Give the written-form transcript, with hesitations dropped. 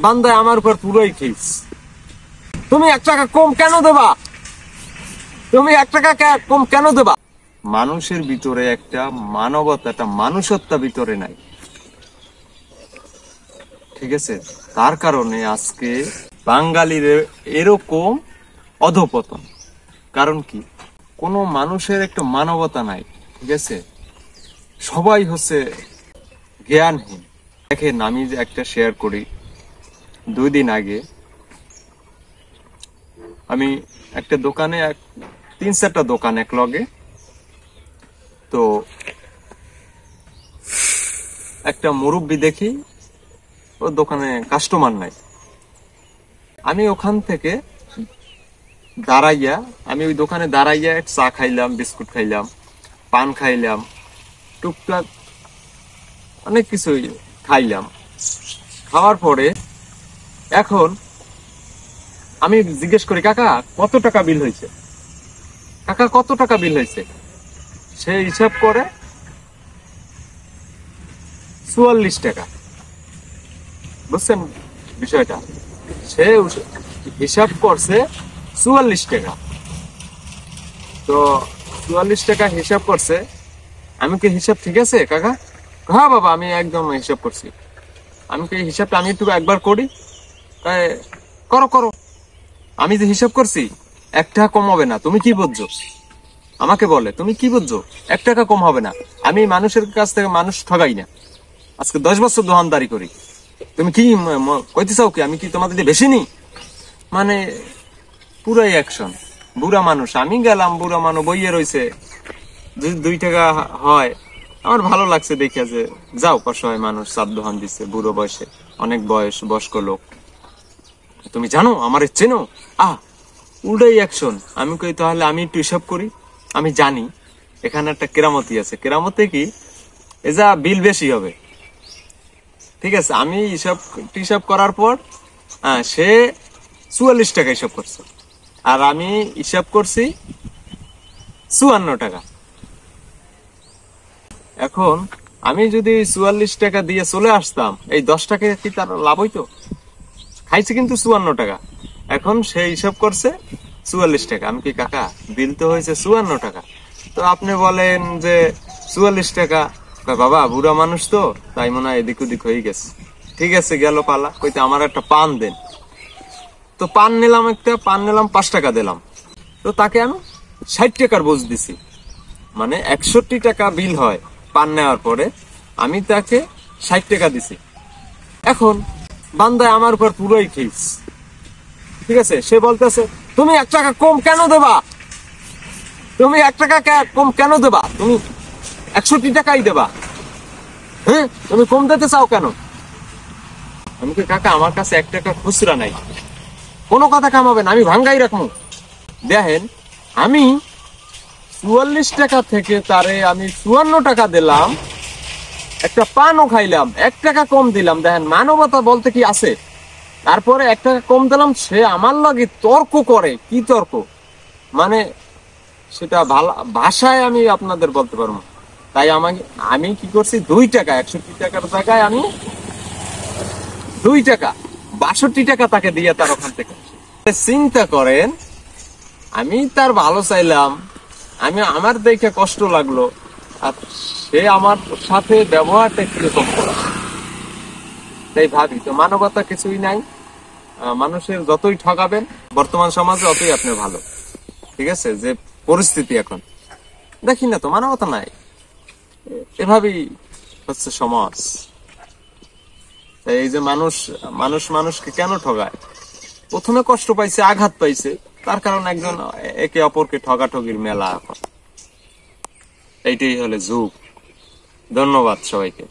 বান্দায় আমার উপর পুরোই খেয়েছ। তুমি 1 টাকা কম কেন দেবা? তুমি 1 টাকা কম কেন দেবা? মানুষের ভিতরে একটা মানবতা, একটা মানুষত্ব ভিতরে নাই, ঠিক আছে? তার কারণে আজকে বাঙালির এরকম অধপতন। কারণ কি? কোন মানুষের একটা মানবতা নাই, ঠিক আছে? সবাই হচ্ছে জ্ঞানহীন। দেখেন, আমি একটা শেয়ার করি। 2 দিন আগে আমি একটা দোকানে 3-4টা দোকান এক লগে, তো একটা মুরব্বি দেখি ও দোকানে কাস্টমার নাই। আমি ওখান থেকে দাঁড়াইয়া, আমি ওই দোকানে দাঁড়াইয়া চা খাইলাম, বিস্কুট খাইলাম, পান খাইলাম, টুকটাক অনেক কিছুই খাইলাম। খাওয়ার পরে এখন আমি জিজ্ঞেস করি, কাকা কত টাকা বিল হয়েছে? কাকা কত টাকা বিল হয়েছে? সে হিসাব করে 44 টাকা। বুঝছেন বিষয়টা? সে হিসাব করছে 44 টাকা। তো 44 টাকা হিসাব করছে। আমি কি হিসাব ঠিক আছে কাকা? হ্যাঁ বাবা, আমি একদম হিসাব করছি। আমি কি হিসাবটা আমি একটু একবার করি? করো করো। আমি যে হিসাব করছি 1 টাকা কম হবে না। তুমি কি বুঝছো? আমাকে বলে, তুমি কি বুঝছো? 1 টাকা কম হবে না। আমি মানুষের কাছ থেকে মানুষ ঠগাই না। আজকে 10 বছর দোকানদারি করি। তুমি কি কইতে চাও কি আমি কি তোমাদের দিয়ে বেশি নি? মানে পুরাই অ্যাকশন। বুড়া মানুষ, আমি গেলাম, বুড়া মানুষ বইয়ে রয়েছে। যদি 2 টাকা হয় আমার ভালো লাগছে দেখে, যে যাও, অসহায় মানুষ চাপ দোকান দিচ্ছে, বুড়ো বয়সে, অনেক বয়স্ক লোক। তুমি জানো আমার চেনো? উল্টাই অ্যাকশন। আমি কই তাহলে আমি একটু হিসাব করি। আমি জানি এখানে একটা কেরামতি আছে। কেরামতে কি, এ যা বিল বেশি হবে, ঠিক আছে? আমি হিসাব করার পর সে 44 টাকা হিসাব করছে, আর আমি হিসাব করছি 54 টাকা। এখন আমি যদি 44 টাকা দিয়ে চলে আসতাম, এই 10 টাকা কি তার লাভ হইতো? খাইছে কিন্তু 54 টাকা। এখন সে হিসাব করছে 44 টাকা। আমি কি, কাকা বিল তো হয়েছে 54 টাকা, তো আপনি বলেন যে 44 টাকা। বাবা বুড়া মানুষ তো, তাই মনে হয় এদিক ওদিক হয়ে গেছে। ঠিক আছে, গেল পালা। কইতে আমার একটা পান দেন। তো পান নিলাম, 5 টাকা দিলাম। তো তাকে আমি 60 টাকার বোঝ দিছি। মানে 61 টাকা বিল হয় পান নেওয়ার পরে, আমি তাকে 60 টাকা দিছি। এখন বান্দায় আমার উপর পুরোই খেয়েছ, ঠিক আছে? সে বলতেছে, তুমি 1 টাকা কম কেন দেবা? তুমি 1 টাকা কম কেন দেবা? তুমি 61 টাকাই দেবা। হ্যাঁ, তুমি কম দিতে চাও কেন? আমি কি, কাকা আমার কাছে 1 টাকা খুচরা নাই, কোনো কথা কামাবেন, আমি ভাঙ্গাই রাখবো। দেখেন, আমি 44 টাকা থেকে তারে আমি 54 টাকা দিলাম, একটা পানও খাইলাম, 1 টাকা কম দিলাম। দেখেন মানবতা বলতে কি আছে? তারপরে 1 টাকা কম দিলাম, সে আমার লাগে তর্ক করে। কি তর্ক? মানে সেটা ভাষায় আমি আপনাদের বলতে পারবো। তাই আমি কি করছি, 2 টাকা, 61 টাকার জায়গায় আমি 2 টাকা 62 টাকা তাকে দিয়ে তার ওখান থেকে। চিন্তা করেন, আমি তার ভালো চাইলাম, আমার দেখে কষ্ট লাগলো, আর সে আমার সাথে ব্যবহারটা কিরকম করে। তাই ভাবি, তো মানবতা কিছুই নাই। মানুষের যতই ঠকাবেন বর্তমান সমাজে, অতই আপনার ভালো। ঠিক আছে? যে পরিস্থিতি এখন দেখি না, তো মানবতা নাই। এভাবেই হচ্ছে সমাজ। তাই এই যে মানুষকে কেন ঠগায়? প্রথমে কষ্ট পাইছে, আঘাত পাইছে, তার কারণ একজন একে অপরকে ঠগাঠগির মেলা এখন। এইটাই হলে যুগ। ধন্যবাদ সবাইকে।